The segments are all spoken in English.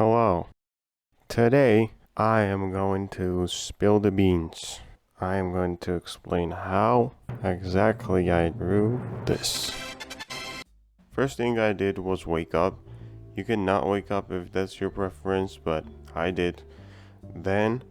Hello. Today I am going to spill the beans. I am going to explain how exactly I drew this. First thing I did was wake up. You can not wake up if that's your preference, but I did. Then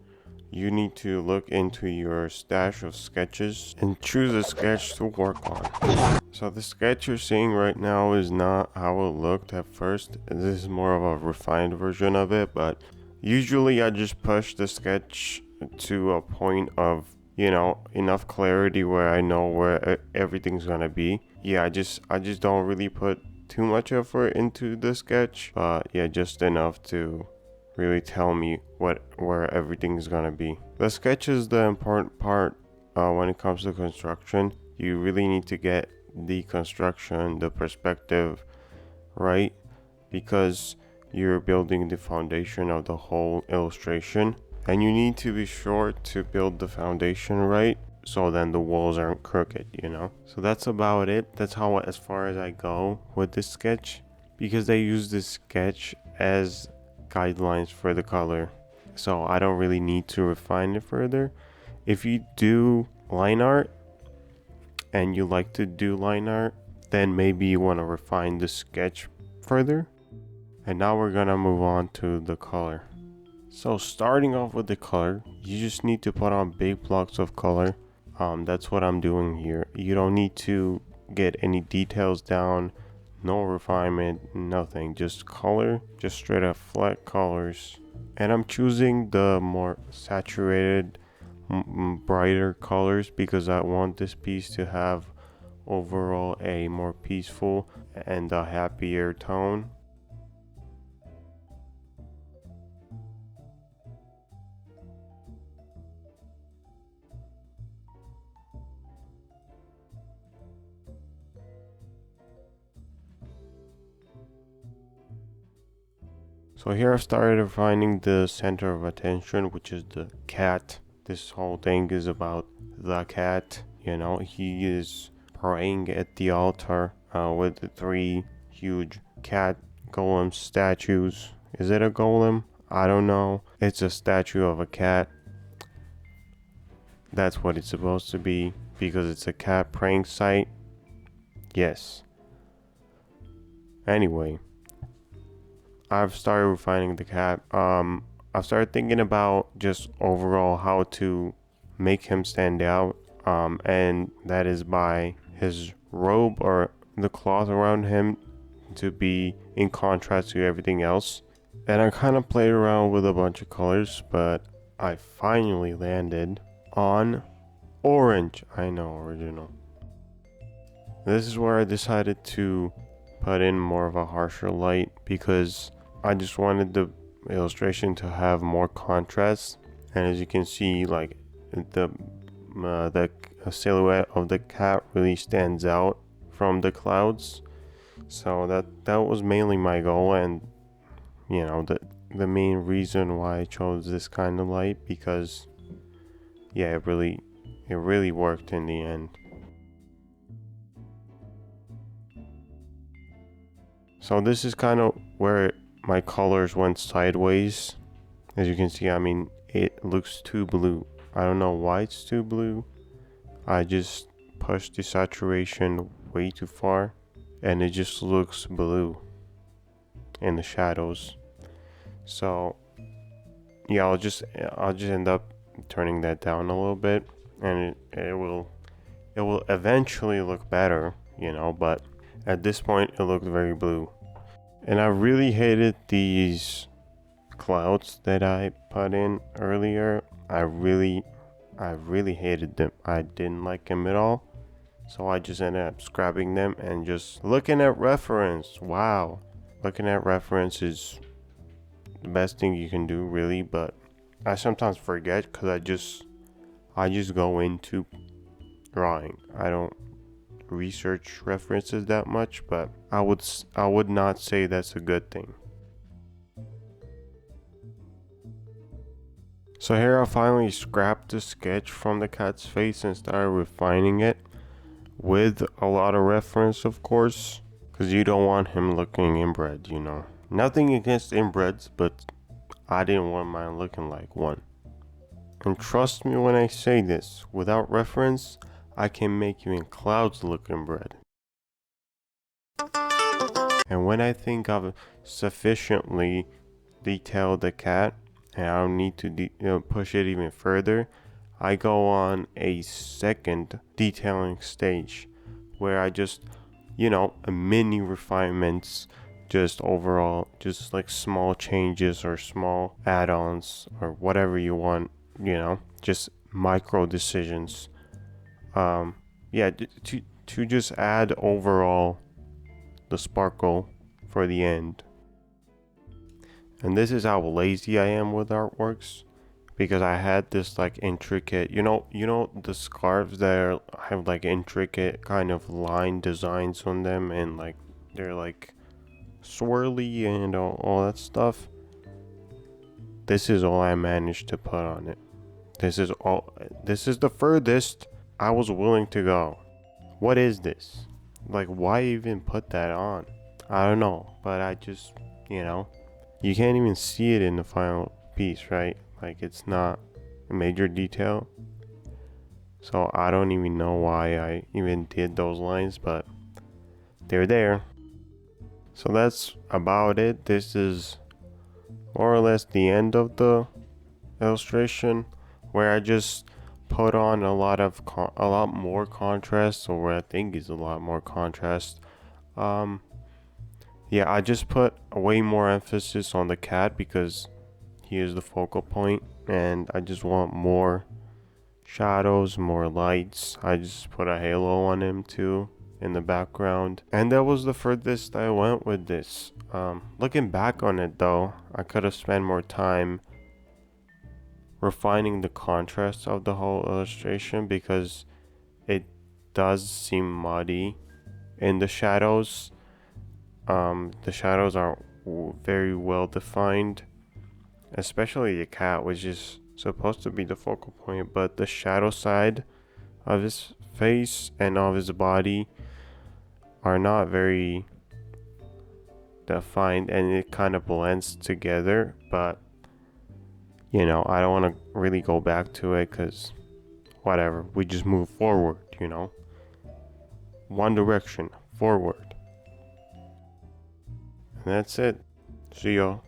you need to look into your stash of sketches and choose a sketch to work on. So the sketch you're seeing right now is not how it looked at first. This is more of a refined version of it, but usually I just push the sketch to a point of, enough clarity where I know where everything's gonna be. Yeah, I just don't really put too much effort into the sketch, but yeah, just enough to really tell me where everything's gonna be. The sketch is the important part when it comes to construction. You really need to get the construction, the perspective right, because you're building the foundation of the whole illustration, and you need to be sure to build the foundation right so then the walls aren't crooked. So that's about it. That's how as far as I go with this sketch, because I use this sketch as guidelines for the color, so I don't really need to refine it further. If you do line art and you like to do line art, then maybe you want to refine the sketch further. And now we're gonna move on to the color. So starting off with the color, you just need to put on big blocks of color. That's what I'm doing here. You don't need to get any details down, no refinement, nothing, just color, just straight up flat colors. And I'm choosing the more saturated, brighter colors because I want this piece to have overall a more peaceful and a happier tone. So here I've started finding the center of attention, which is the cat. This whole thing is about the cat. He is praying at the altar with the three huge cat golem statues. Is it a golem? I don't know. It's a statue of a cat. That's what it's supposed to be because it's a cat praying site. Yes. Anyway, I've started refining the cat. I've started thinking about just overall how to make him stand out. And that is by his robe or the cloth around him to be in contrast to everything else. And I kind of played around with a bunch of colors, but I finally landed on orange. I know, original. This is where I decided to put in more of a harsher light because I just wanted the illustration to have more contrast. And as you can see, like the silhouette of the cat really stands out from the clouds. So that was mainly my goal, and the main reason why I chose this kind of light, because yeah, it really worked in the end. So this is kind of where my colors went sideways. As you can see, I mean, it looks too blue. I don't know why it's too blue. I just pushed the saturation way too far and it just looks blue in the shadows. So yeah, I'll just end up turning that down a little bit, and it will eventually look better, but at this point it looked very blue. And I really hated these clouds that I put in earlier. I really hated them. I didn't like them at all. So I just ended up scrapping them and just looking at reference. Wow. Looking at reference is the best thing you can do, really, but I sometimes forget because I just go into drawing. I don't research references that much, but I would not say that's a good thing. So here I finally scrapped the sketch from the cat's face and started refining it with a lot of reference, of course, Because you don't want him looking inbred, you know. Nothing against inbreds, but I didn't want mine looking like one. And trust me when I say this, without reference, I can make even clouds look inbred. And when I think I've sufficiently detailed the cat, and I don't need to push it even further, I go on a second detailing stage where I just, a mini refinements, just overall, just like small changes or small add-ons or whatever you want, just micro decisions. Yeah, to just add overall the sparkle for the end. And this is how lazy I am with artworks, because I had this like intricate, the scarves that have like intricate kind of line designs on them, and like they're like swirly and all that stuff. This is all I managed to put on it. This is the furthest I was willing to go. What is this? Like, why even put that on? I don't know, but I just, you can't even see it in the final piece, right? Like, it's not a major detail. So I don't even know why I even did those lines, but they're there. So that's about it. This is more or less the end of the illustration, where I just put on a lot more contrast, or what I think is a lot more contrast. Yeah, I just put way more emphasis on the cat because he is the focal point, and I just want more shadows, more lights. I just put a halo on him too in the background, and that was the furthest I went with this. Looking back on it though, I could have spent more time refining the contrast of the whole illustration, because it does seem muddy in the shadows. The shadows are very well defined, especially the cat, which is supposed to be the focal point, but the shadow side of his face and of his body are not very defined, and it kind of blends together. But I don't want to really go back to it, because whatever, we just move forward, one direction forward. And that's it. See y'all.